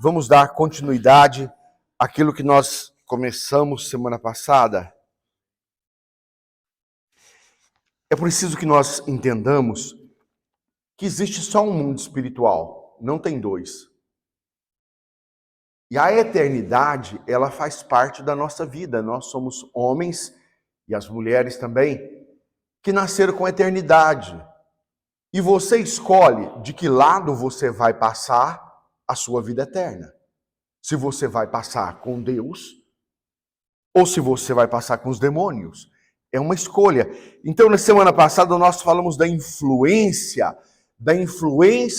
Vamos dar continuidade àquilo que nós começamos semana passada. É preciso que nós entendamos que existe só um mundo espiritual, não tem dois. E a eternidade, ela faz parte da nossa vida. Nós somos homens, e as mulheres também, que nasceram com a eternidade. E você escolhe de que lado você vai passar a sua vida eterna. Se você vai passar com Deus, ou se você vai passar com os demônios. É uma escolha. Então, na semana passada, nós falamos da influência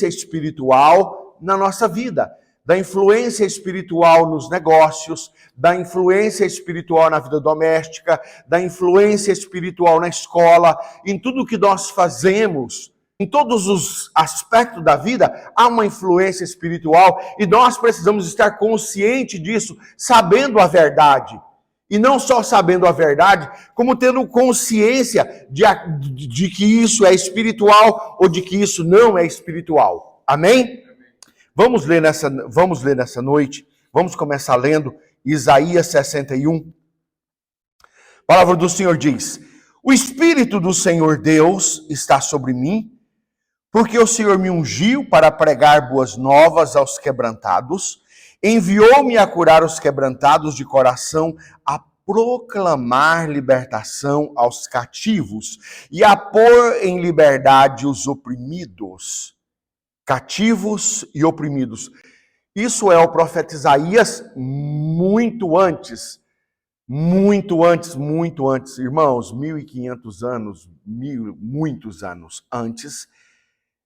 espiritual na nossa vida. Da influência espiritual nos negócios, da influência espiritual na vida doméstica, da influência espiritual na escola, em tudo que nós fazemos. Em todos os aspectos da vida, há uma influência espiritual e nós precisamos estar conscientes disso, sabendo a verdade. E não só sabendo a verdade, como tendo consciência de que isso é espiritual ou de que isso não é espiritual. Amém? Vamos ler nessa noite, vamos começar lendo Isaías 61. A palavra do Senhor diz: O Espírito do Senhor Deus está sobre mim, porque o Senhor me ungiu para pregar boas novas aos quebrantados, enviou-me a curar os quebrantados de coração, a proclamar libertação aos cativos e a pôr em liberdade os oprimidos. Cativos e oprimidos. Isso é o profeta Isaías muito antes. Irmãos, 1.500 anos, muitos anos antes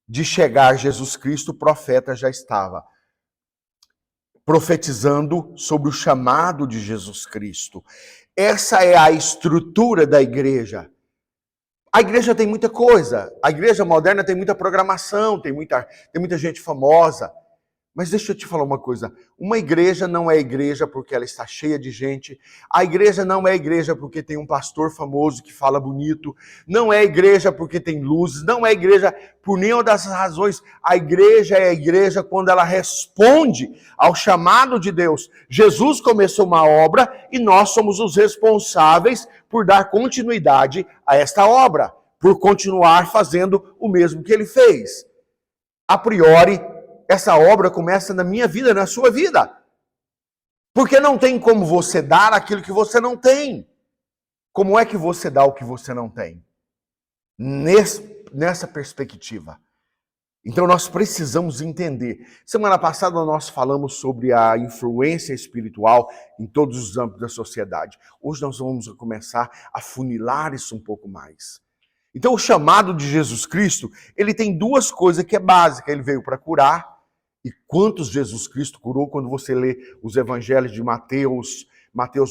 de chegar Jesus Cristo, o profeta já estava profetizando sobre o chamado de Jesus Cristo. Essa é a estrutura da igreja. A igreja tem muita coisa. A igreja moderna tem muita programação, tem muita gente famosa. Mas deixa eu te falar uma coisa. Uma igreja não é igreja porque ela está cheia de gente. A igreja não é igreja porque tem um pastor famoso que fala bonito. Não é igreja porque tem luzes. Não é igreja por nenhuma dessas razões. A igreja é a igreja quando ela responde ao chamado de Deus. Jesus começou uma obra e nós somos os responsáveis por dar continuidade a esta obra. Por continuar fazendo o mesmo que ele fez. A priori, essa obra começa na minha vida, na sua vida. Porque não tem como você dar aquilo que você não tem. Como é que você dá o que você não tem? Nessa perspectiva. Então nós precisamos entender. Semana passada nós falamos sobre a influência espiritual em todos os âmbitos da sociedade. Hoje nós vamos começar a funilar isso um pouco mais. Então o chamado de Jesus Cristo, ele tem duas coisas que é básica. Ele veio para curar. E quantos Jesus Cristo curou quando você lê os evangelhos de Mateus,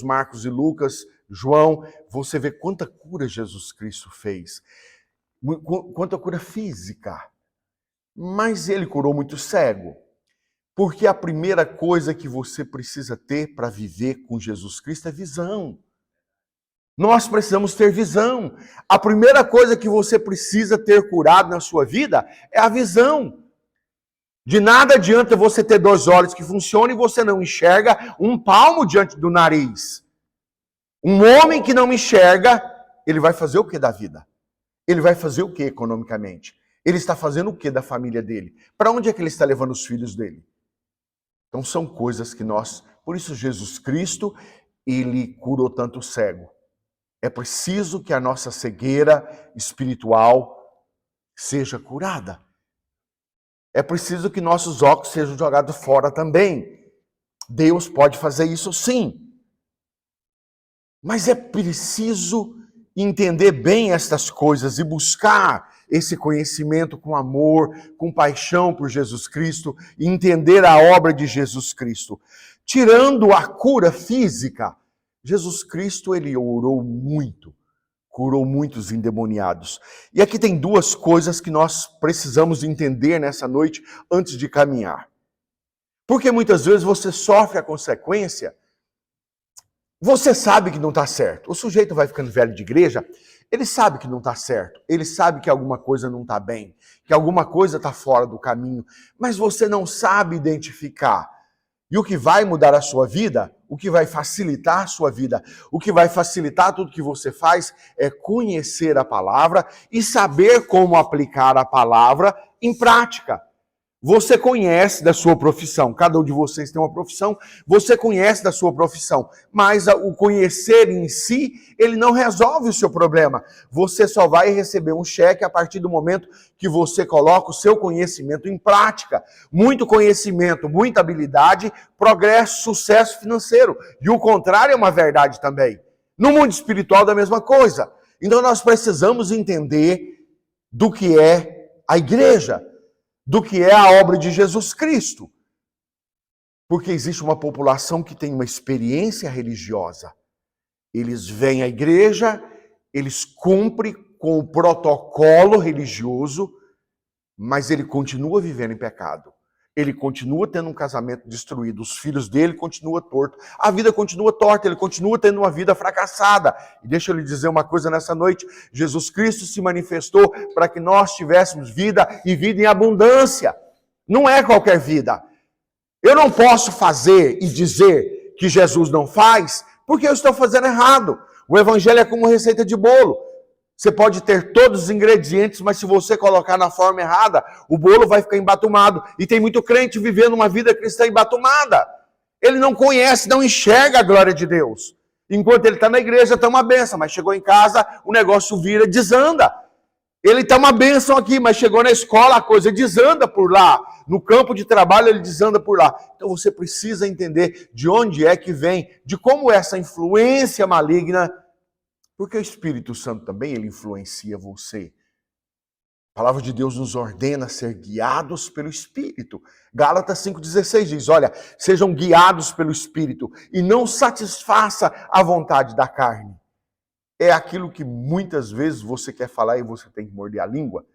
Marcos e Lucas, João, você vê quanta cura Jesus Cristo fez. Quanta cura física. Mas ele curou muito cego. Porque a primeira coisa que você precisa ter para viver com Jesus Cristo é visão. Nós precisamos ter visão. A primeira coisa que você precisa ter curado na sua vida é a visão. De nada adianta você ter 2 olhos que funcionam e você não enxerga um palmo diante do nariz. Um homem que não enxerga, ele vai fazer o que da vida? Ele vai fazer o que economicamente? Ele está fazendo o que da família dele? Para onde é que ele está levando os filhos dele? Então são coisas que nós... Por isso Jesus Cristo, ele curou tanto o cego. É preciso que a nossa cegueira espiritual seja curada. É preciso que nossos óculos sejam jogados fora também. Deus pode fazer isso sim. Mas é preciso entender bem estas coisas e buscar esse conhecimento com amor, com paixão por Jesus Cristo e entender a obra de Jesus Cristo. Tirando a cura física, Jesus Cristo, ele orou muito. Curou muitos endemoniados. E aqui tem 2 coisas que nós precisamos entender nessa noite antes de caminhar. Porque muitas vezes você sofre a consequência, você sabe que não está certo. O sujeito vai ficando velho de igreja, ele sabe que não está certo, ele sabe que alguma coisa não está bem, que alguma coisa está fora do caminho, mas você não sabe identificar. E o que vai mudar a sua vida, o que vai facilitar a sua vida, o que vai facilitar tudo que você faz é conhecer a palavra e saber como aplicar a palavra em prática. Você conhece da sua profissão, cada um de vocês tem uma profissão, você conhece da sua profissão, mas o conhecer em si, ele não resolve o seu problema. Você só vai receber um cheque a partir do momento que você coloca o seu conhecimento em prática. Muito conhecimento, muita habilidade, progresso, sucesso financeiro. E o contrário é uma verdade também. No mundo espiritual, da mesma coisa. Então nós precisamos entender do que é a igreja, do que é a obra de Jesus Cristo. Porque existe uma população que tem uma experiência religiosa. Eles vêm à igreja, eles cumprem com o protocolo religioso, mas ele continua vivendo em pecado. Ele continua tendo um casamento destruído, os filhos dele continuam tortos, a vida continua torta, ele continua tendo uma vida fracassada. E deixa eu lhe dizer uma coisa nessa noite, Jesus Cristo se manifestou para que nós tivéssemos vida e vida em abundância. Não é qualquer vida. Eu não posso fazer e dizer que Jesus não faz, porque eu estou fazendo errado. O evangelho é como receita de bolo. Você pode ter todos os ingredientes, mas se você colocar na forma errada, o bolo vai ficar embatumado. E tem muito crente vivendo uma vida cristã embatumada. Ele não conhece, não enxerga a glória de Deus. Enquanto ele está na igreja, está uma bênção, mas chegou em casa, o negócio vira, desanda. Ele está uma bênção aqui, mas chegou na escola, a coisa desanda por lá. No campo de trabalho, ele desanda por lá. Então você precisa entender de onde é que vem, de como essa influência maligna. Porque o Espírito Santo também, ele influencia você. A palavra de Deus nos ordena ser guiados pelo Espírito. Gálatas 5,16 diz, olha, sejam guiados pelo Espírito e não satisfaça a vontade da carne. É aquilo que muitas vezes você quer falar e você tem que morder a língua.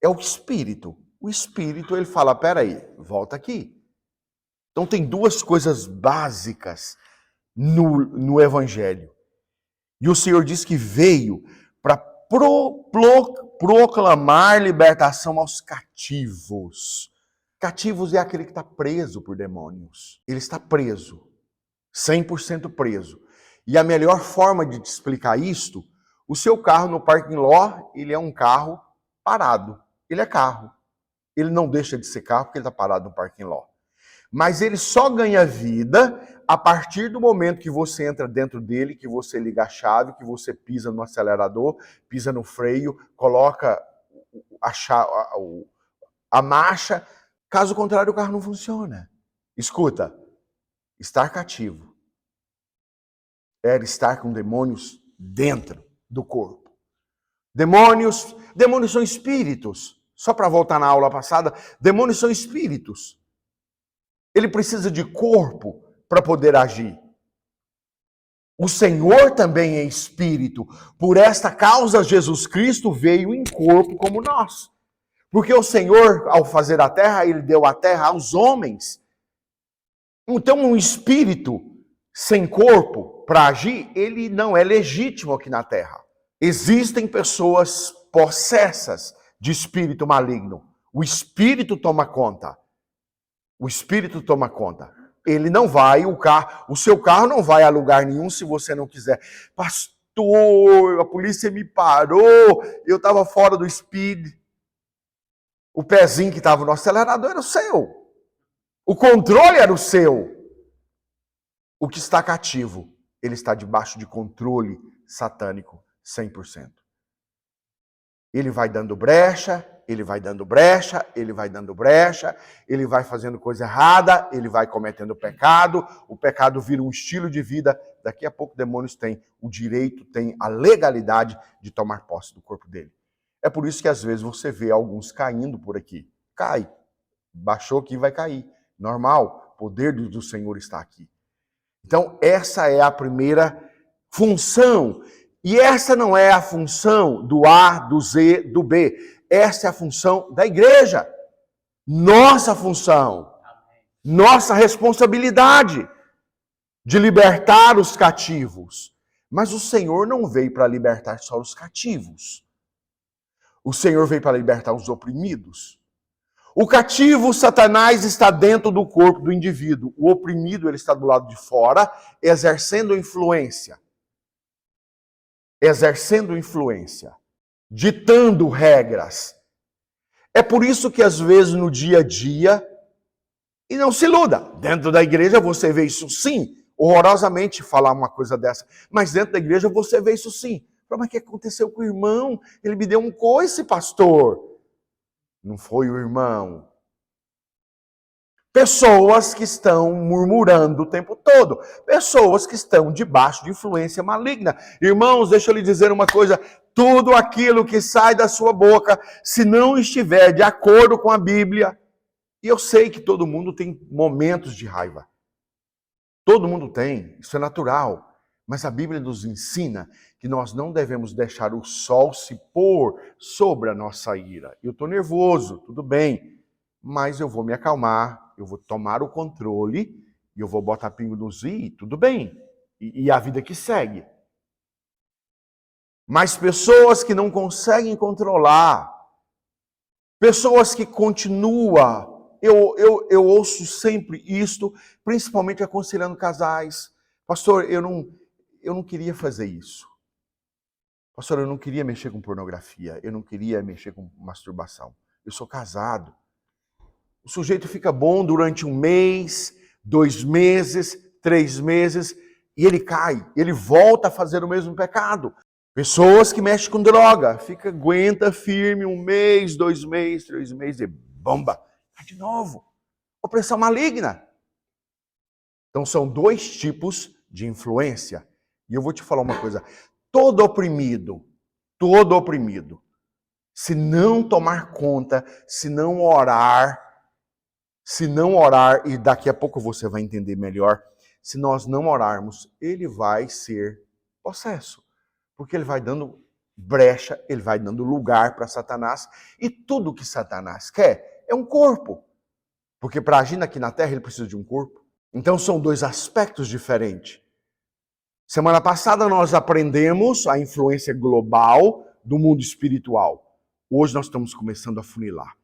É o Espírito. O Espírito, ele fala, peraí, volta aqui. Então tem duas coisas básicas no Evangelho. E o Senhor diz que veio para proclamar libertação aos cativos. Cativos é aquele que está preso por demônios. Ele está preso, 100% preso. E a melhor forma de te explicar isto, o seu carro no parking lot, ele é um carro parado. Ele é carro. Ele não deixa de ser carro porque ele está parado no parking lot. Mas ele só ganha vida a partir do momento que você entra dentro dele, que você liga a chave, que você pisa no acelerador, pisa no freio, coloca a marcha. Caso contrário, o carro não funciona. Escuta, estar cativo era estar com demônios dentro do corpo. Demônios são espíritos. Só para voltar na aula passada, demônios são espíritos. Ele precisa de corpo para poder agir. O Senhor também é espírito. Por esta causa, Jesus Cristo veio em corpo como nós. Porque o Senhor, ao fazer a terra, ele deu a terra aos homens. Então, um espírito sem corpo para agir, ele não é legítimo aqui na terra. Existem pessoas possessas de espírito maligno. O espírito toma conta. O espírito toma conta. Ele não vai, o seu carro não vai a lugar nenhum se você não quiser. Pastor, a polícia me parou, eu estava fora do speed. O pezinho que estava no acelerador era o seu. O controle era o seu. O que está cativo, ele está debaixo de controle satânico 100%. Ele vai dando brecha, ele vai dando brecha, ele vai dando brecha, ele vai fazendo coisa errada, ele vai cometendo pecado, o pecado vira um estilo de vida, daqui a pouco demônios têm o direito, têm a legalidade de tomar posse do corpo dele. É por isso que às vezes você vê alguns caindo por aqui. Cai, baixou aqui, vai cair. Normal, o poder do Senhor está aqui. Então essa é a primeira função. E essa não é a função do A, do Z, do B. Essa é a função da igreja. Nossa função. Nossa responsabilidade de libertar os cativos. Mas o Senhor não veio para libertar só os cativos. O Senhor veio para libertar os oprimidos. O cativo, Satanás, está dentro do corpo do indivíduo. O oprimido, ele está do lado de fora, exercendo influência. Exercendo influência. Ditando regras. É por isso que, às vezes, no dia a dia, e não se iluda, dentro da igreja você vê isso sim, horrorosamente falar uma coisa dessa, mas dentro da igreja você vê isso sim. Mas o que aconteceu com o irmão? Ele me deu um coice, pastor. Não foi o irmão. Pessoas que estão murmurando o tempo todo. Pessoas que estão debaixo de influência maligna. Irmãos, deixa eu lhe dizer uma coisa. Tudo aquilo que sai da sua boca, se não estiver de acordo com a Bíblia, e eu sei que todo mundo tem momentos de raiva. Todo mundo tem, isso é natural. Mas a Bíblia nos ensina que nós não devemos deixar o sol se pôr sobre a nossa ira. Eu estou nervoso, tudo bem, mas eu vou me acalmar, eu vou tomar o controle, e eu vou botar pingo nos i, tudo bem. E a vida que segue. Mas pessoas que não conseguem controlar, pessoas que continuam, eu ouço sempre isto, principalmente aconselhando casais. Pastor, eu não queria fazer isso. Pastor, eu não queria mexer com pornografia, eu não queria mexer com masturbação. Eu sou casado. O sujeito fica bom durante 1 mês, 2 meses, 3 meses, e ele cai, ele volta a fazer o mesmo pecado. Pessoas que mexem com droga, aguenta firme 1 mês, 2 meses, 3 meses e bomba. Cai de novo. Opressão maligna. Então são 2 tipos de influência. E eu vou te falar uma coisa. Todo oprimido, se não tomar conta, se não orar, e daqui a pouco você vai entender melhor, se nós não orarmos, ele vai ser possesso. Porque ele vai dando brecha, ele vai dando lugar para Satanás. E tudo que Satanás quer é um corpo. Porque para agir aqui na Terra, ele precisa de um corpo. Então são 2 aspectos diferentes. Semana passada nós aprendemos a influência global do mundo espiritual. Hoje nós estamos começando a funilar.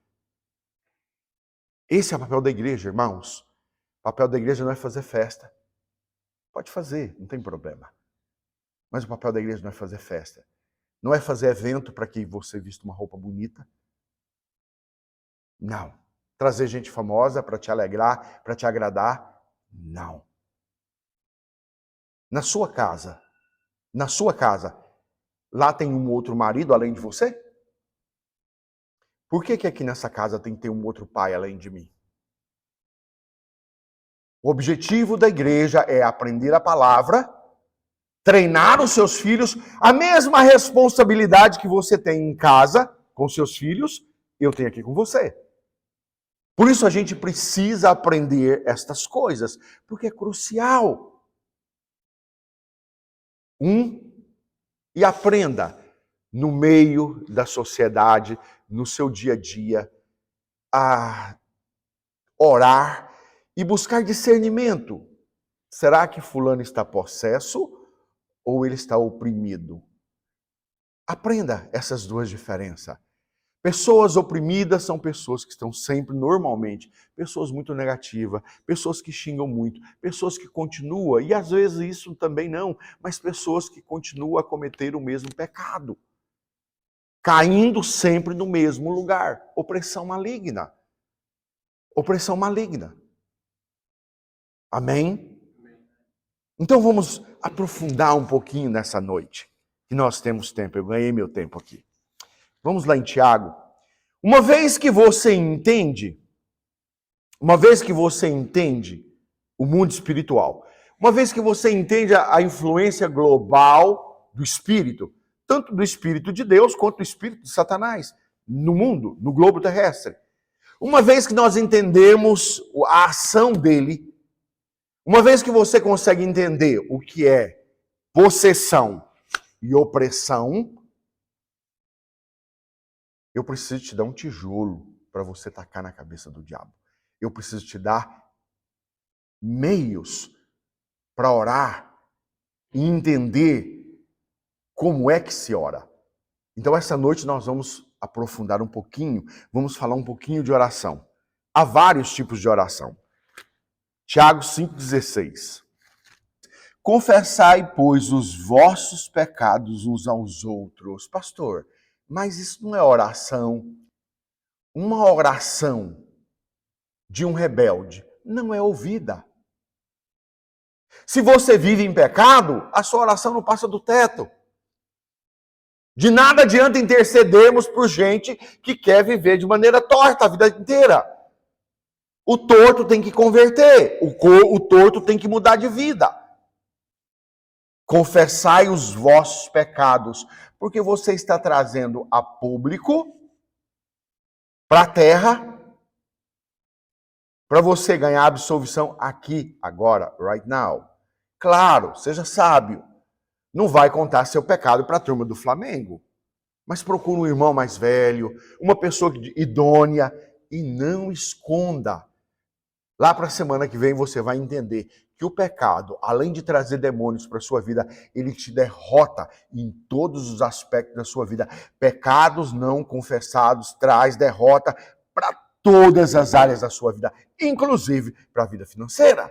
Esse é o papel da igreja, irmãos. O papel da igreja não é fazer festa. Pode fazer, não tem problema. Mas o papel da igreja não é fazer festa. Não é fazer evento para que você vista uma roupa bonita. Não. Trazer gente famosa para te alegrar, para te agradar. Não. Na sua casa, lá tem um outro marido além de você? Por que aqui nessa casa tem que ter um outro pai além de mim? O objetivo da igreja é aprender a palavra, treinar os seus filhos, a mesma responsabilidade que você tem em casa com seus filhos, eu tenho aqui com você. Por isso a gente precisa aprender estas coisas, porque é crucial. E aprenda no meio da sociedade, no seu dia a dia, a orar e buscar discernimento. Será que fulano está possesso ou ele está oprimido? Aprenda essas 2 diferenças. Pessoas oprimidas são pessoas que estão sempre, normalmente, pessoas muito negativas, pessoas que xingam muito, pessoas que continuam, e às vezes isso também não, mas pessoas que continuam a cometer o mesmo pecado. Caindo sempre no mesmo lugar. Opressão maligna. Opressão maligna. Amém? Então vamos aprofundar um pouquinho nessa noite, que nós temos tempo. Eu ganhei meu tempo aqui. Vamos lá em Tiago. Uma vez que você entende o mundo espiritual, uma vez que você entende a influência global do Espírito, tanto do Espírito de Deus quanto do Espírito de Satanás, no mundo, no globo terrestre. Uma vez que nós entendemos a ação dele, uma vez que você consegue entender o que é possessão e opressão, eu preciso te dar um tijolo para você tacar na cabeça do diabo. Eu preciso te dar meios para orar e entender como é que se ora. Então essa noite nós vamos aprofundar um pouquinho, vamos falar um pouquinho de oração. Há vários tipos de oração. Tiago 5,16. Confessai, pois, os vossos pecados uns aos outros. Pastor, mas isso não é oração. Uma oração de um rebelde não é ouvida. Se você vive em pecado, a sua oração não passa do teto. De nada adianta intercedermos por gente que quer viver de maneira torta a vida inteira. O torto tem que converter, o torto tem que mudar de vida. Confessai os vossos pecados, porque você está trazendo a público, para a terra, para você ganhar absolvição aqui, agora, right now. Claro, seja sábio. Não vai contar seu pecado para a turma do Flamengo. Mas procura um irmão mais velho, uma pessoa idônea, e não esconda. Lá para a semana que vem você vai entender que o pecado, além de trazer demônios para a sua vida, ele te derrota em todos os aspectos da sua vida. Pecados não confessados traz derrota para todas as áreas da sua vida, inclusive para a vida financeira.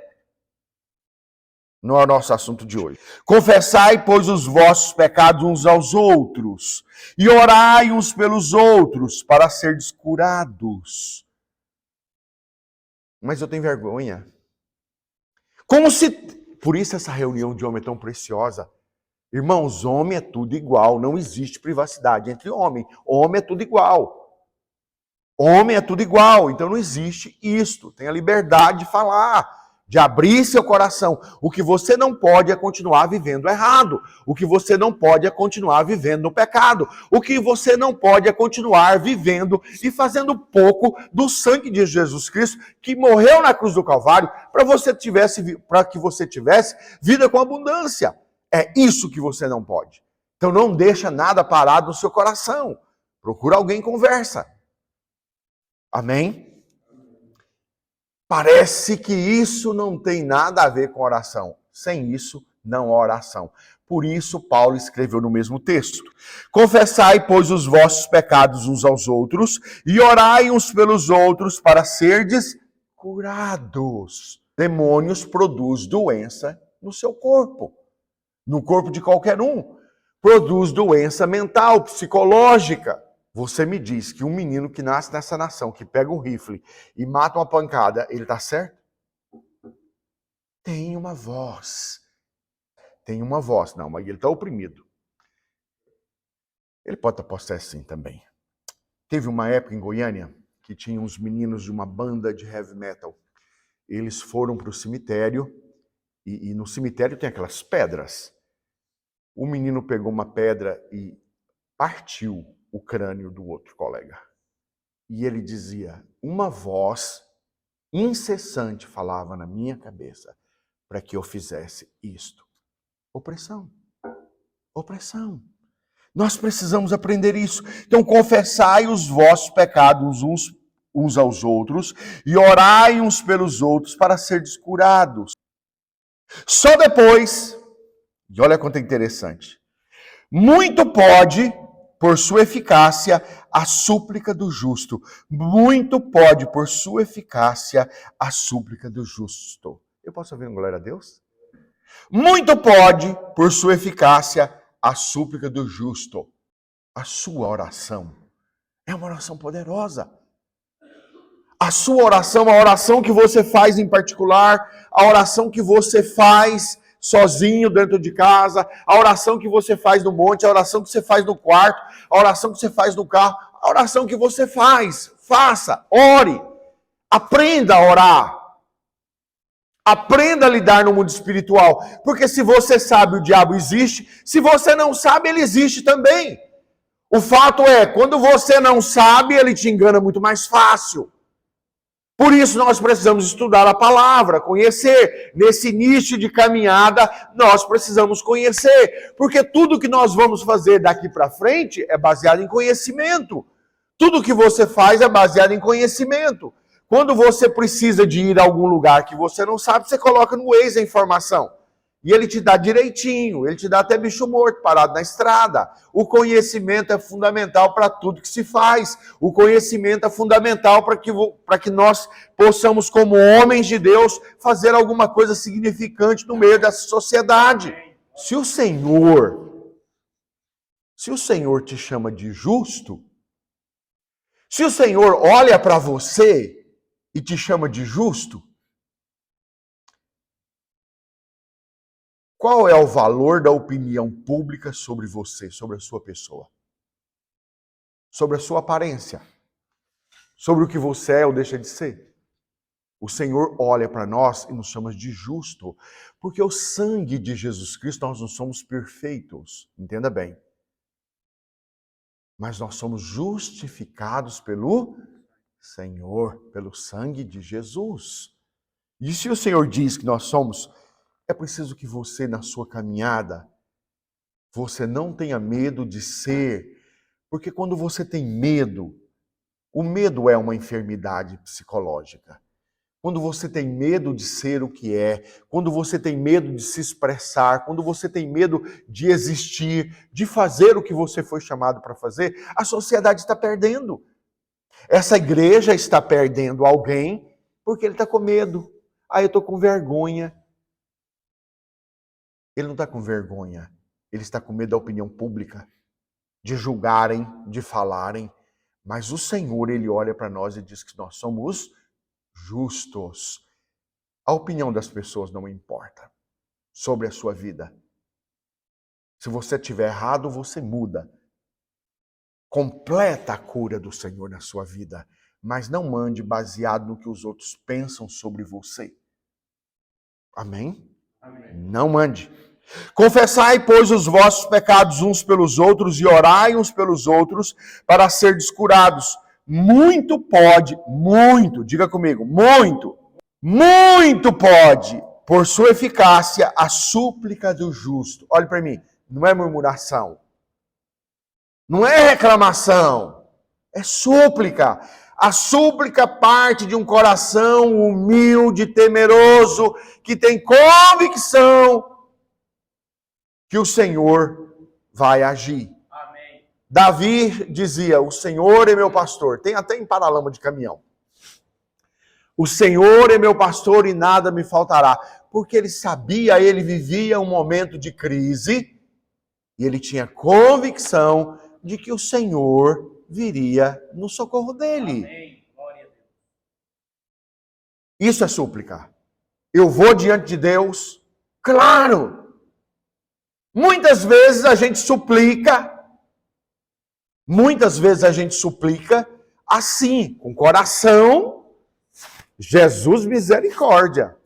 Não é o nosso assunto de hoje. Confessai, pois, os vossos pecados uns aos outros, e orai uns pelos outros, para serdes curados. Mas eu tenho vergonha. Como se... Por isso essa reunião de homem é tão preciosa. Irmãos, homem é tudo igual. Não existe privacidade entre homem. Homem é tudo igual. Homem é tudo igual. Então não existe isto. Tem a liberdade de falar, de abrir seu coração. O que você não pode é continuar vivendo errado. O que você não pode é continuar vivendo no pecado. O que você não pode é continuar vivendo e fazendo pouco do sangue de Jesus Cristo, que morreu na cruz do Calvário, para que você tivesse vida com abundância. É isso que você não pode. Então não deixa nada parado no seu coração. Procura alguém e conversa. Amém? Parece que isso não tem nada a ver com oração. Sem isso, não há oração. Por isso, Paulo escreveu no mesmo texto: confessai, pois, os vossos pecados uns aos outros, e orai uns pelos outros para serdes curados. Demônios produz doença no seu corpo, no corpo de qualquer um. Produz doença mental, psicológica. Você me diz que um menino que nasce nessa nação, que pega um rifle e mata uma pancada, ele está certo? Tem uma voz. Tem uma voz. Não, mas ele está oprimido. Ele pode estar possesso sim também. Teve uma época em Goiânia que tinha uns meninos de uma banda de heavy metal. Eles foram para o cemitério e no cemitério tem aquelas pedras. O menino pegou uma pedra e partiu o crânio do outro colega. E ele dizia, uma voz incessante falava na minha cabeça para que eu fizesse isto. Opressão. Opressão. Nós precisamos aprender isso. Então, confessai os vossos pecados uns aos outros e orai uns pelos outros para serdes curados. Só depois, e olha quanto é interessante, muito pode, por sua eficácia, a súplica do justo. Muito pode, por sua eficácia, a súplica do justo. Eu posso ouvir um glória a Deus? Muito pode, por sua eficácia, a súplica do justo. A sua oração é uma oração poderosa. A sua oração, a oração que você faz em particular, a oração que você faz sozinho dentro de casa, a oração que você faz no monte, a oração que você faz no quarto, a oração que você faz no carro, a oração que você faz. Faça, ore, aprenda a orar. Aprenda a lidar no mundo espiritual. Porque se você sabe, o diabo existe. Se você não sabe, ele existe também. O fato é, quando você não sabe, ele te engana muito mais fácil. Por isso nós precisamos estudar a palavra, conhecer. Nesse início de caminhada, nós precisamos conhecer. Porque tudo que nós vamos fazer daqui para frente é baseado em conhecimento. Tudo que você faz é baseado em conhecimento. Quando você precisa de ir a algum lugar que você não sabe, você coloca no Waze a informação. E ele te dá direitinho, ele te dá até bicho morto parado na estrada. O conhecimento é fundamental para tudo que se faz. O conhecimento é fundamental para que nós possamos, como homens de Deus, fazer alguma coisa significante no meio dessa sociedade. Se o Senhor te chama de justo, se o Senhor olha para você e te chama de justo, qual é o valor da opinião pública sobre você, sobre a sua pessoa? Sobre a sua aparência? Sobre o que você é ou deixa de ser? O Senhor olha para nós e nos chama de justo, porque o sangue de Jesus Cristo, nós não somos perfeitos, entenda bem. Mas nós somos justificados pelo Senhor, pelo sangue de Jesus. E se o Senhor diz que nós somos, é preciso que você, na sua caminhada, você não tenha medo de ser, porque quando você tem medo, o medo é uma enfermidade psicológica. Quando você tem medo de ser o que é, quando você tem medo de se expressar, quando você tem medo de existir, de fazer o que você foi chamado para fazer, a sociedade está perdendo. Essa igreja está perdendo alguém porque ele está com medo. Ah, eu estou com vergonha. Ele não está com vergonha, ele está com medo da opinião pública, de julgarem, de falarem. Mas o Senhor, ele olha para nós e diz que nós somos justos. A opinião das pessoas não importa sobre a sua vida. Se você estiver errado, você muda. Completa a cura do Senhor na sua vida, mas não mande baseado no que os outros pensam sobre você. Amém? Amém. Não mande. Confessai, pois, os vossos pecados uns pelos outros e orai uns pelos outros para serdes curados. Muito pode, diga comigo, muito pode, por sua eficácia, a súplica do justo. Olhe para mim, não é murmuração, não é reclamação, é súplica. A súplica parte de um coração humilde, temeroso, que tem convicção que o Senhor vai agir. Amém. Davi dizia, o Senhor é meu pastor. Tem até em paralama de caminhão. O Senhor é meu pastor e nada me faltará. Porque ele sabia, ele vivia um momento de crise e ele tinha convicção de que o Senhor viria no socorro dele. Amém. Glória a Deus. Isso é súplica. Eu vou diante de Deus, claro. Muitas vezes a gente suplica assim, com coração, Jesus misericórdia.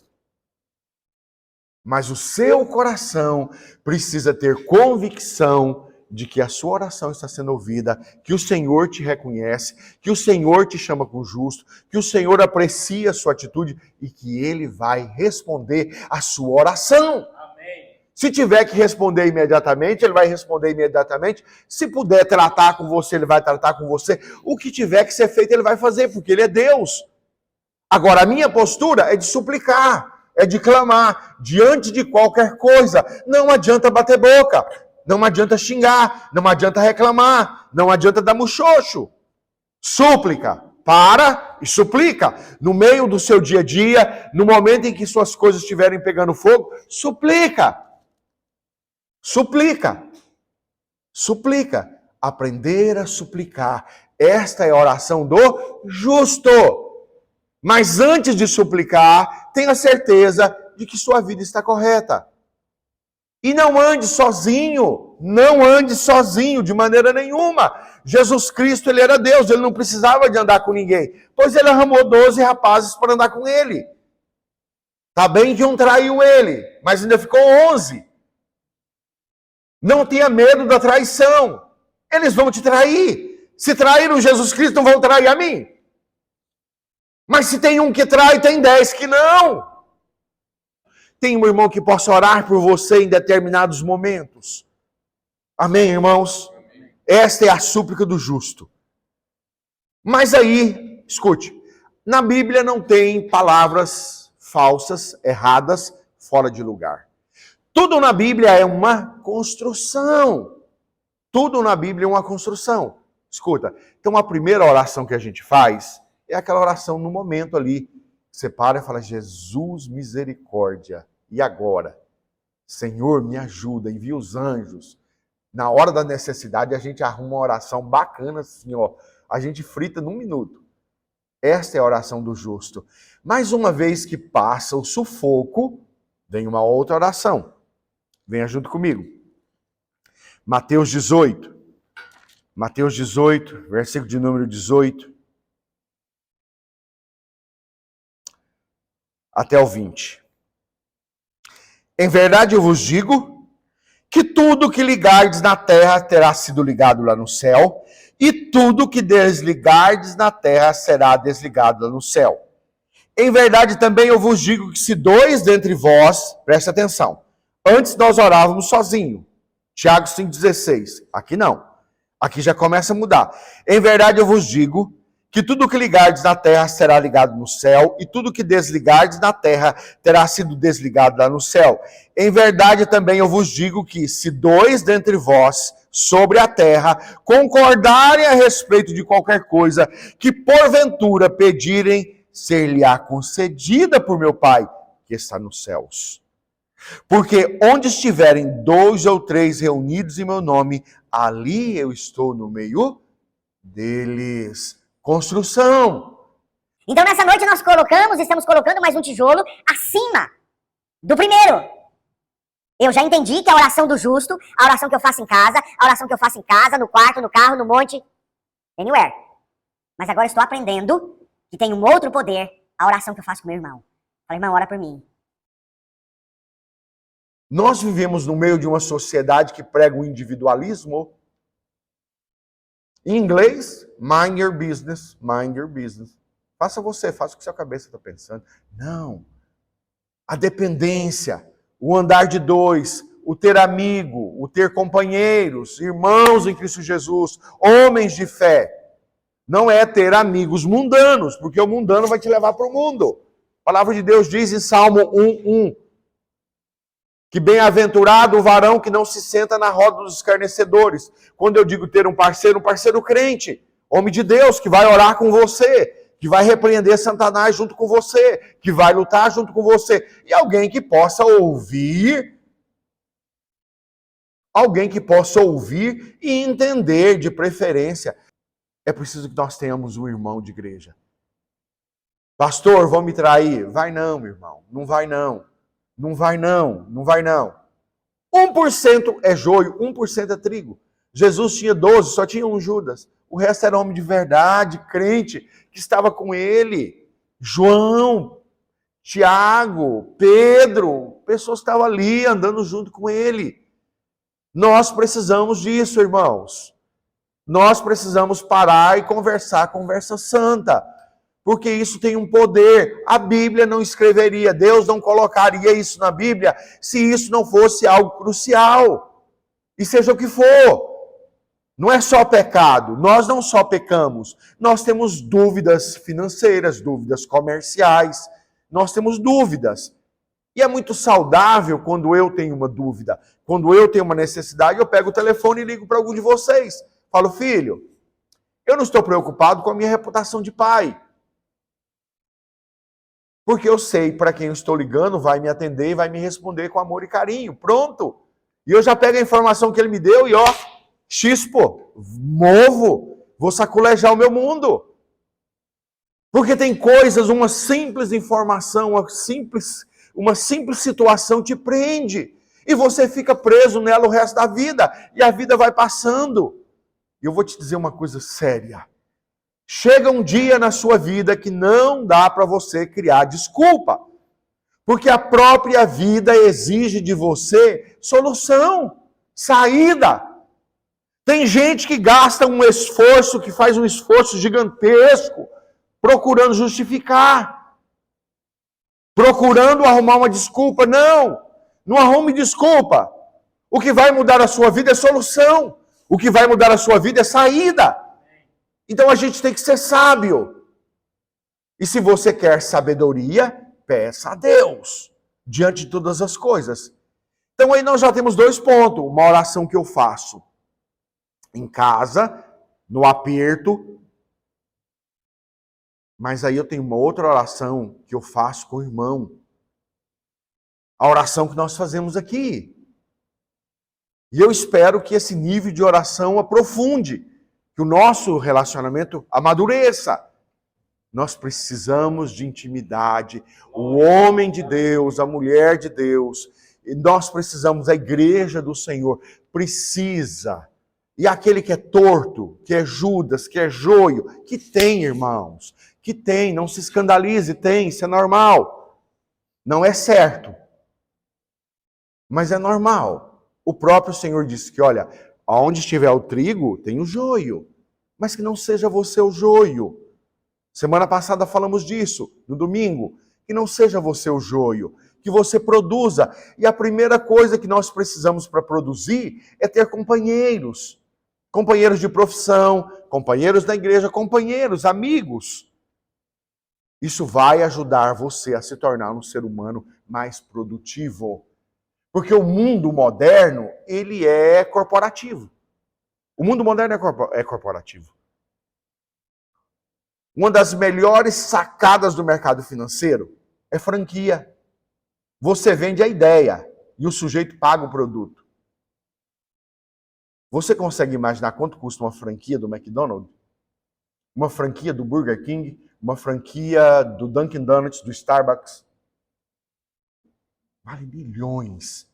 Mas o seu coração precisa ter convicção de que a sua oração está sendo ouvida, que o Senhor te reconhece, que o Senhor te chama com justo, que o Senhor aprecia a sua atitude e que Ele vai responder a sua oração. Se tiver que responder imediatamente, ele vai responder imediatamente. Se puder tratar com você, ele vai tratar com você. O que tiver que ser feito, ele vai fazer, porque ele é Deus. Agora, a minha postura é de suplicar, é de clamar, diante de qualquer coisa. Não adianta bater boca, não adianta xingar, não adianta reclamar, não adianta dar muxoxo. Súplica. Para e suplica. No meio do seu dia a dia, no momento em que suas coisas estiverem pegando fogo, suplica. Suplica. Aprender a suplicar. Esta é a oração do justo. Mas antes de suplicar, tenha certeza de que sua vida está correta. E não ande sozinho de maneira nenhuma. Jesus Cristo, ele era Deus, ele não precisava de andar com ninguém. Pois ele arrumou 12 rapazes para andar com ele. Tá bem que um traiu ele, mas ainda ficou 11. Não tenha medo da traição. Eles vão te trair. Se traíram Jesus Cristo, não vão trair a mim. Mas se tem um que trai, tem 10 que não. Tem um irmão que possa orar por você em determinados momentos. Amém, irmãos? Amém. Esta é a súplica do justo. Mas aí, escute, na Bíblia não tem palavras falsas, erradas, fora de lugar. Tudo na Bíblia é uma construção. Tudo na Bíblia é uma construção. Escuta, então a primeira oração que a gente faz é aquela oração no momento ali. Você para e fala, Jesus, misericórdia. E agora? Senhor, me ajuda, envia os anjos. Na hora da necessidade, a gente arruma uma oração bacana assim, ó. A gente frita num minuto. Esta é a oração do justo. Mas uma vez que passa o sufoco, vem uma outra oração. Venha junto comigo. Mateus 18. Mateus 18, versículo de número 18. Até o 20. Em verdade eu vos digo que tudo que ligardes na terra terá sido ligado lá no céu, e tudo que desligardes na terra será desligado lá no céu. Em verdade também eu vos digo que se dois dentre vós, presta atenção, antes nós orávamos sozinho, Tiago 5,16, aqui não, aqui já começa a mudar. Em verdade eu vos digo que tudo que ligardes na terra será ligado no céu, e tudo que desligardes na terra terá sido desligado lá no céu. Em verdade também eu vos digo que se dois dentre vós sobre a terra concordarem a respeito de qualquer coisa que porventura pedirem, ser-lhe-á concedida por meu Pai que está nos céus. Porque onde estiverem 2 ou 3 reunidos em meu nome, ali eu estou no meio deles. Construção. Então nessa noite nós estamos colocando mais um tijolo acima do primeiro. Eu já entendi que a oração do justo, a oração que eu faço em casa, no quarto, no carro, no monte, anywhere. Mas agora estou aprendendo que tem um outro poder, a oração que eu faço com meu irmão. Fala, irmão, ora por mim. Nós vivemos no meio de uma sociedade que prega o individualismo. Em inglês, mind your business, mind your business. Faça você, faça o que sua cabeça está pensando. Não. A dependência, o andar de dois, o ter amigo, o ter companheiros, irmãos em Cristo Jesus, homens de fé. Não é ter amigos mundanos, porque o mundano vai te levar para o mundo. A palavra de Deus diz em Salmo 1:1 que bem-aventurado o varão que não se senta na roda dos escarnecedores. Quando eu digo ter um parceiro crente, homem de Deus, que vai orar com você, que vai repreender Satanás junto com você, que vai lutar junto com você. E alguém que possa ouvir e entender de preferência. É preciso que nós tenhamos um irmão de igreja. Pastor, vão me trair? Vai não, meu irmão. Não vai não. Não vai não, não vai não. 1% é joio, 1% é trigo. Jesus tinha 12, só tinha um Judas. O resto era homem de verdade, crente, que estava com ele. João, Tiago, Pedro, pessoas que estavam ali andando junto com ele. Nós precisamos disso, irmãos. Nós precisamos parar e conversar conversa santa. Porque isso tem um poder. A Bíblia não escreveria, Deus não colocaria isso na Bíblia se isso não fosse algo crucial. E seja o que for. Não é só pecado. Nós não só pecamos. Nós temos dúvidas financeiras, dúvidas comerciais. Nós temos dúvidas. E é muito saudável quando eu tenho uma dúvida. Quando eu tenho uma necessidade, eu pego o telefone e ligo para algum de vocês. Falo, filho, eu não estou preocupado com a minha reputação de pai. Porque eu sei para quem eu estou ligando, vai me atender e vai me responder com amor e carinho. Pronto. E eu já pego a informação que ele me deu e chispo, movo, vou saculejar o meu mundo. Porque tem coisas, uma simples informação, uma simples situação te prende. E você fica preso nela o resto da vida. E a vida vai passando. E eu vou te dizer uma coisa séria. Chega um dia na sua vida que não dá para você criar desculpa. Porque a própria vida exige de você solução, saída. Tem gente que gasta um esforço, que faz um esforço gigantesco, procurando justificar. Procurando arrumar uma desculpa. Não arrume desculpa. O que vai mudar a sua vida é solução. O que vai mudar a sua vida é saída. Então a gente tem que ser sábio. E se você quer sabedoria, peça a Deus, diante de todas as coisas. Então aí nós já temos 2 pontos. Uma oração que eu faço em casa, no aperto. Mas aí eu tenho uma outra oração que eu faço com o irmão. A oração que nós fazemos aqui. E eu espero que esse nível de oração aprofunde, que o nosso relacionamento amadureça. Nós precisamos de intimidade. O homem de Deus, a mulher de Deus, e nós precisamos, a igreja do Senhor precisa. E aquele que é torto, que é Judas, que é joio, que tem, irmãos, que tem, não se escandalize, tem, isso é normal. Não é certo, mas é normal. O próprio Senhor disse que, olha, onde estiver o trigo, tem o joio, mas que não seja você o joio. Semana passada falamos disso, no domingo, que não seja você o joio, que você produza. E a primeira coisa que nós precisamos para produzir é ter companheiros. Companheiros de profissão, companheiros da igreja, companheiros, amigos. Isso vai ajudar você a se tornar um ser humano mais produtivo. Porque o mundo moderno, ele é corporativo. O mundo moderno é corporativo. Uma das melhores sacadas do mercado financeiro é franquia. Você vende a ideia e o sujeito paga o produto. Você consegue imaginar quanto custa uma franquia do McDonald's? Uma franquia do Burger King? Uma franquia do Dunkin' Donuts, do Starbucks? Vale milhões.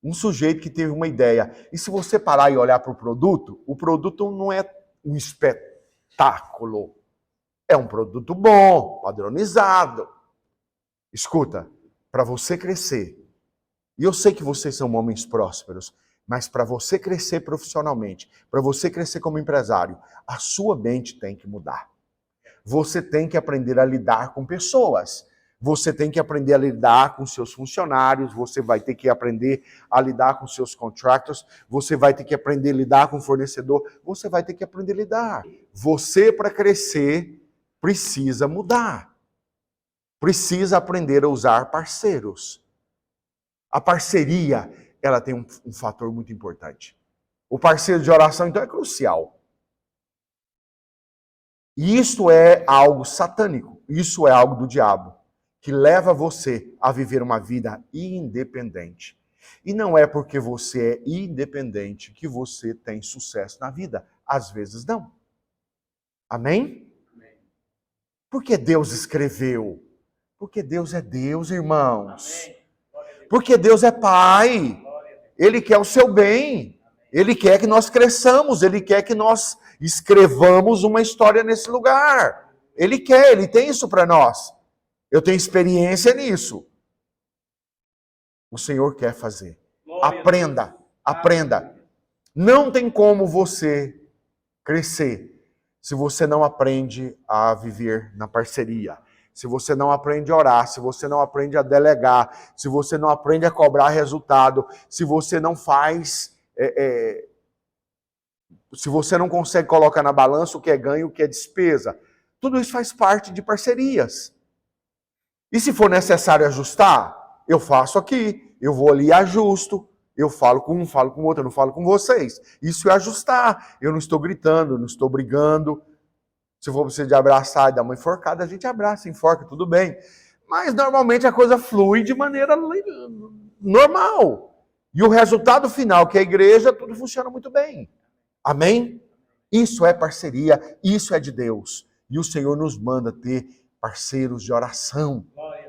Um sujeito que teve uma ideia. E se você parar e olhar para o produto não é um espetáculo. É um produto bom, padronizado. Escuta, para você crescer, e eu sei que vocês são homens prósperos, mas para você crescer profissionalmente, para você crescer como empresário, a sua mente tem que mudar. Você tem que aprender a lidar com pessoas. Você tem que aprender a lidar com seus funcionários, você vai ter que aprender a lidar com seus contractors, você vai ter que aprender a lidar com o fornecedor, você vai ter que aprender a lidar. Você, para crescer, precisa mudar. Precisa aprender a usar parceiros. A parceria, ela tem um fator muito importante. O parceiro de oração, então, é crucial. E isso é algo satânico, isso é algo do diabo, que leva você a viver uma vida independente. E não é porque você é independente que você tem sucesso na vida. Às vezes não. Amém? Porque Deus escreveu. Porque Deus é Deus, irmãos. Porque Deus é Pai. Ele quer o seu bem. Ele quer que nós cresçamos. Ele quer que nós escrevamos uma história nesse lugar. Ele quer, Ele tem isso para nós. Eu tenho experiência nisso. O Senhor quer fazer. Aprenda, aprenda. Não tem como você crescer se você não aprende a viver na parceria. Se você não aprende a orar, se você não aprende a delegar, se você não aprende a cobrar resultado, se você não faz... se você não consegue colocar na balança o que é ganho e o que é despesa. Tudo isso faz parte de parcerias. E se for necessário ajustar, eu faço aqui, eu vou ali e ajusto. Eu falo com um, falo com o outro, eu não falo com vocês. Isso é ajustar. Eu não estou gritando, não estou brigando. Se for preciso de abraçar e dar uma enforcada, a gente abraça, enforca, tudo bem. Mas normalmente a coisa flui de maneira normal. E o resultado final, que é a igreja, tudo funciona muito bem. Amém? Isso é parceria, isso é de Deus. E o Senhor nos manda ter parceiros de oração.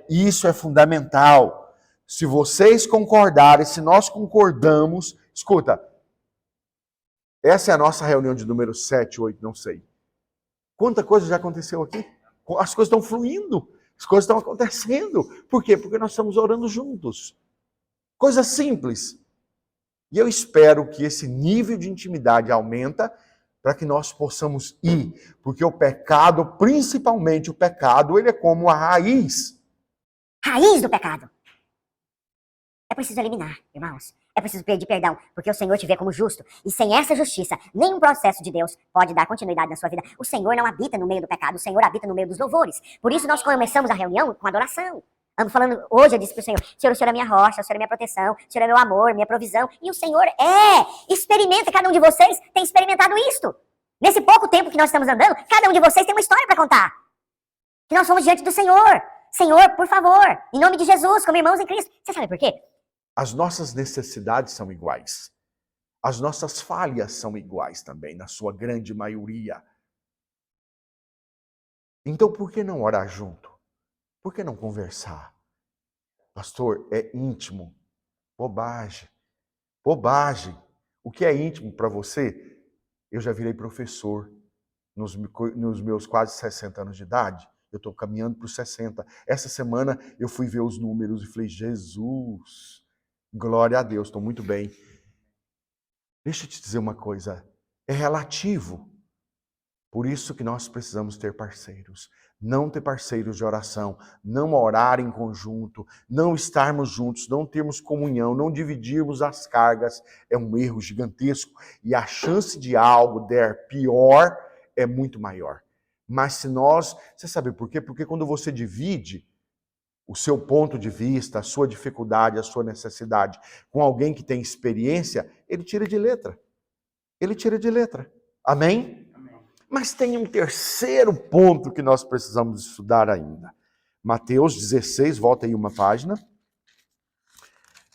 Isso é fundamental. Se vocês concordarem, se nós concordamos, escuta, essa é a nossa reunião de número 7, 8, não sei. Quanta coisa já aconteceu aqui? As coisas estão fluindo, as coisas estão acontecendo. Por quê? Porque nós estamos orando juntos. Coisa simples. E eu espero que esse nível de intimidade aumenta para que nós possamos ir. Porque o pecado, principalmente o pecado, ele é como a raiz. Raiz do pecado. É preciso eliminar, irmãos. É preciso pedir perdão, porque o Senhor te vê como justo. E sem essa justiça, nenhum processo de Deus pode dar continuidade na sua vida. O Senhor não habita no meio do pecado, o Senhor habita no meio dos louvores. Por isso nós começamos a reunião com adoração. Ando falando, hoje eu disse para o Senhor é minha rocha, o Senhor é minha proteção, o Senhor é meu amor, minha provisão. E o Senhor experimenta, cada um de vocês tem experimentado isto. Nesse pouco tempo que nós estamos andando, cada um de vocês tem uma história para contar. Que nós fomos diante do Senhor. Senhor, por favor, em nome de Jesus, como irmãos em Cristo. Você sabe por quê? As nossas necessidades são iguais. As nossas falhas são iguais também, na sua grande maioria. Então, por que não orar junto? Por que não conversar? Pastor, é íntimo. Bobagem. Bobagem. O que é íntimo para você? Eu já virei professor nos meus quase 60 anos de idade. Eu estou caminhando para os 60. Essa semana eu fui ver os números e falei, Jesus, glória a Deus, estou muito bem. Deixa eu te dizer uma coisa, é relativo. Por isso que nós precisamos ter parceiros. Não ter parceiros de oração, não orar em conjunto, não estarmos juntos, não termos comunhão, não dividirmos as cargas, é um erro gigantesco. E a chance de algo der pior é muito maior. Mas se nós... Você sabe por quê? Porque quando você divide o seu ponto de vista, a sua dificuldade, a sua necessidade com alguém que tem experiência, ele tira de letra. Ele tira de letra. Amém? Mas tem um terceiro ponto que nós precisamos estudar ainda. Mateus 16, volta aí uma página.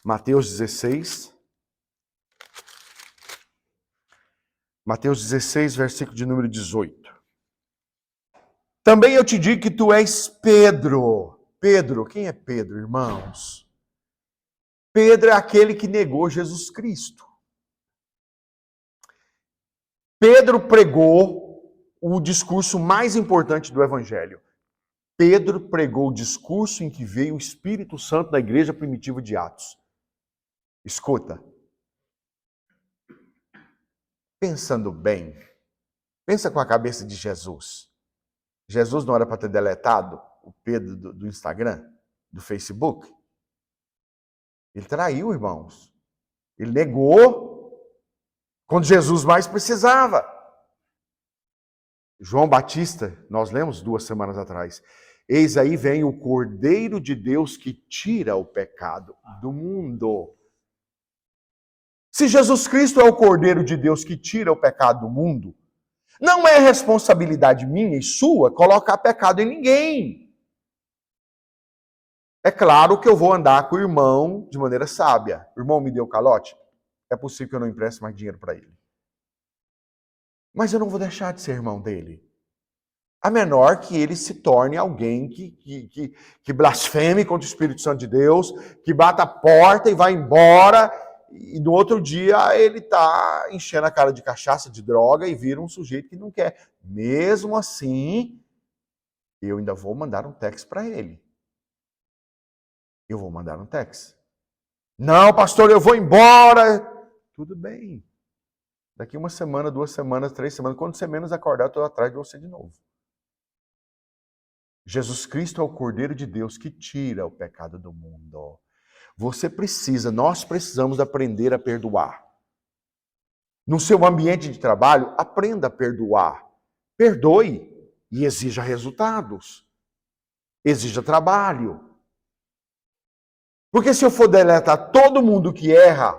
Mateus 16. Mateus 16, versículo de número 18. Também eu te digo que tu és Pedro. Pedro, quem é Pedro, irmãos? Pedro é aquele que negou Jesus Cristo. Pedro pregou o discurso mais importante do Evangelho. Pedro pregou o discurso em que veio o Espírito Santo da igreja primitiva de Atos. Escuta. Pensando bem, pensa com a cabeça de Jesus. Jesus não era para ter deletado o Pedro do Instagram, do Facebook? Ele traiu, irmãos. Ele negou quando Jesus mais precisava. João Batista, nós lemos 2 semanas atrás. Eis aí vem o Cordeiro de Deus que tira o pecado do mundo. Se Jesus Cristo é o Cordeiro de Deus que tira o pecado do mundo, não é responsabilidade minha e sua colocar pecado em ninguém. É claro que eu vou andar com o irmão de maneira sábia. O irmão me deu calote? É possível que eu não empreste mais dinheiro para ele. Mas eu não vou deixar de ser irmão dele. A menor que ele se torne alguém que blasfeme contra o Espírito Santo de Deus, que bata a porta e vai embora, e no outro dia ele está enchendo a cara de cachaça, de droga, e vira um sujeito que não quer. Mesmo assim, eu ainda vou mandar um text para ele. Eu vou mandar um text. Não, pastor, eu vou embora. Tudo bem. Daqui 1 semana, 2 semanas, 3 semanas, quando você menos acordar, eu estou atrás de você de novo. Jesus Cristo é o Cordeiro de Deus que tira o pecado do mundo. Nós precisamos aprender a perdoar. No seu ambiente de trabalho, aprenda a perdoar. Perdoe e exija resultados. Exija trabalho. Porque se eu for deletar todo mundo que erra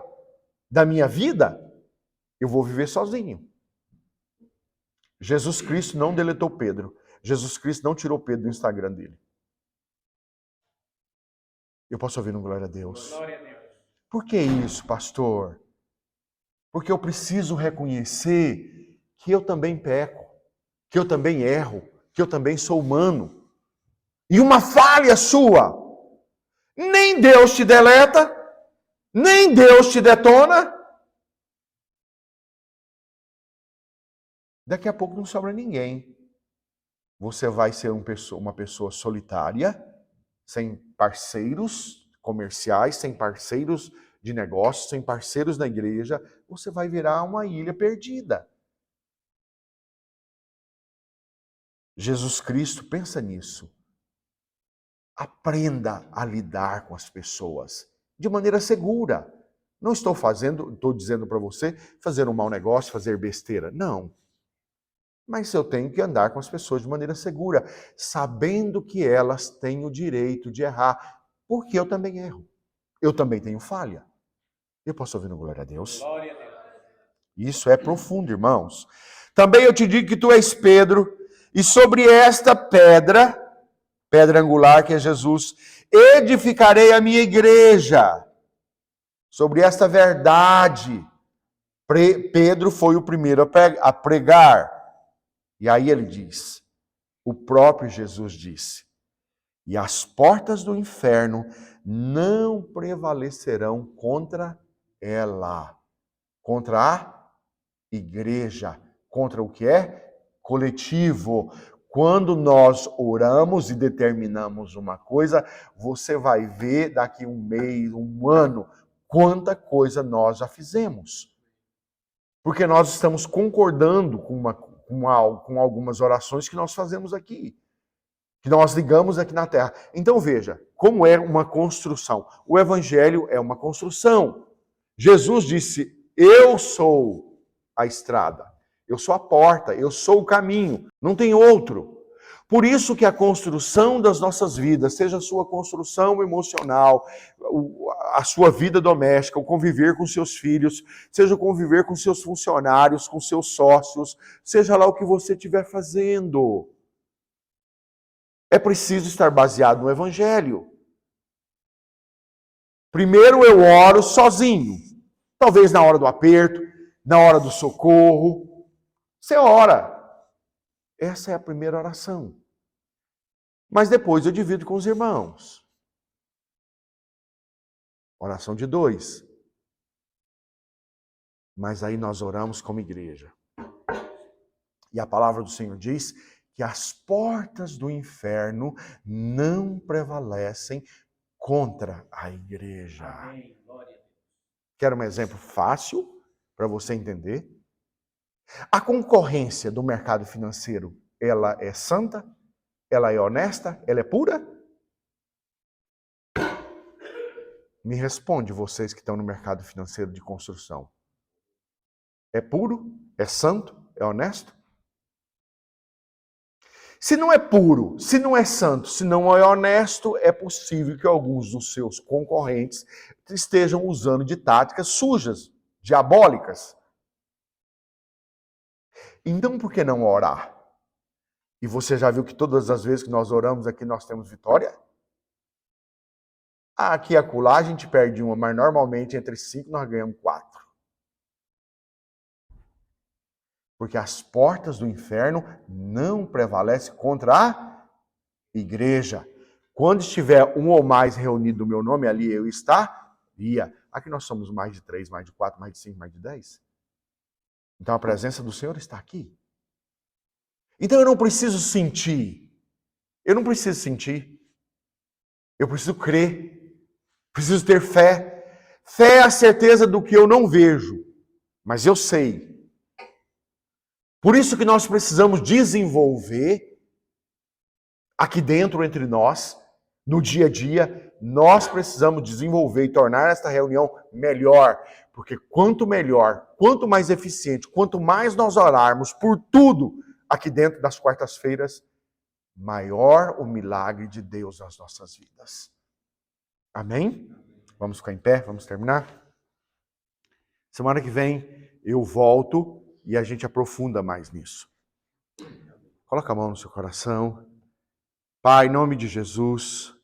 da minha vida, eu vou viver sozinho. Jesus Cristo não deletou Pedro. Jesus Cristo não tirou Pedro do Instagram dele. Eu posso ouvir um glória a Deus? Glória a Deus. Por que isso, pastor? Porque eu preciso reconhecer que eu também peco, que eu também erro, que eu também sou humano. E uma falha sua, nem Deus te deleta, nem Deus te detona. Daqui a pouco não sobra ninguém. Você vai ser uma pessoa solitária, sem parceiros comerciais, sem parceiros de negócios, sem parceiros na igreja. Você vai virar uma ilha perdida. Jesus Cristo, pensa nisso. Aprenda a lidar com as pessoas de maneira segura. Não estou dizendo para você fazer um mau negócio, fazer besteira. Não. Mas eu tenho que andar com as pessoas de maneira segura, sabendo que elas têm o direito de errar, porque eu também erro. Eu também tenho falha. Eu posso ouvir no glória a Deus? Glória a Deus. Isso é profundo, irmãos. Também eu te digo que tu és Pedro, e sobre esta pedra, pedra angular que é Jesus, edificarei a minha igreja. Sobre esta verdade, Pedro foi o primeiro a pregar. E aí ele diz, o próprio Jesus disse, e as portas do inferno não prevalecerão contra ela, contra a igreja, contra o que é coletivo. Quando nós oramos e determinamos uma coisa, você vai ver daqui um mês, um ano, quanta coisa nós já fizemos. Porque nós estamos concordando com algumas orações que nós fazemos aqui, que nós ligamos aqui na terra. Então veja, como é uma construção. O evangelho é uma construção. Jesus disse, eu sou a estrada, eu sou a porta, eu sou o caminho, não tem outro. Por isso que a construção das nossas vidas, seja a sua construção emocional, a sua vida doméstica, o conviver com seus filhos, seja o conviver com seus funcionários, com seus sócios, seja lá o que você estiver fazendo, é preciso estar baseado no Evangelho. Primeiro eu oro sozinho, talvez na hora do aperto, na hora do socorro, você ora. Essa é a primeira oração. Mas depois eu divido com os irmãos. Oração de 2. Mas aí nós oramos como igreja. E a palavra do Senhor diz que as portas do inferno não prevalecem contra a igreja. Amém. Glória a Deus. Quer um exemplo fácil para você entender? A concorrência do mercado financeiro, ela é santa? Ela é honesta? Ela é pura? Me responde, vocês que estão no mercado financeiro de construção. É puro? É santo? É honesto? Se não é puro, se não é santo, se não é honesto, é possível que alguns dos seus concorrentes estejam usando de táticas sujas, diabólicas. Então, por que não orar? E você já viu que todas as vezes que nós oramos aqui, nós temos vitória? Aqui e acolá a gente perde uma, mas normalmente entre 5 nós ganhamos 4. Porque as portas do inferno não prevalecem contra a igreja. Quando estiver um ou mais reunido no meu nome, ali eu estaria. Aqui nós somos mais de 3, mais de 4, mais de 5, mais de 10. Então a presença do Senhor está aqui. Então eu não preciso sentir. Eu não preciso sentir. Eu preciso crer. Preciso ter fé. Fé é a certeza do que eu não vejo, mas eu sei. Por isso que nós precisamos desenvolver aqui dentro entre nós, no dia a dia, nós precisamos desenvolver e tornar esta reunião melhor. Porque quanto melhor, quanto mais eficiente, quanto mais nós orarmos por tudo aqui dentro das quartas-feiras, maior o milagre de Deus nas nossas vidas. Amém? Vamos ficar em pé, vamos terminar? Semana que vem eu volto e a gente aprofunda mais nisso. Coloca a mão no seu coração. Pai, em nome de Jesus,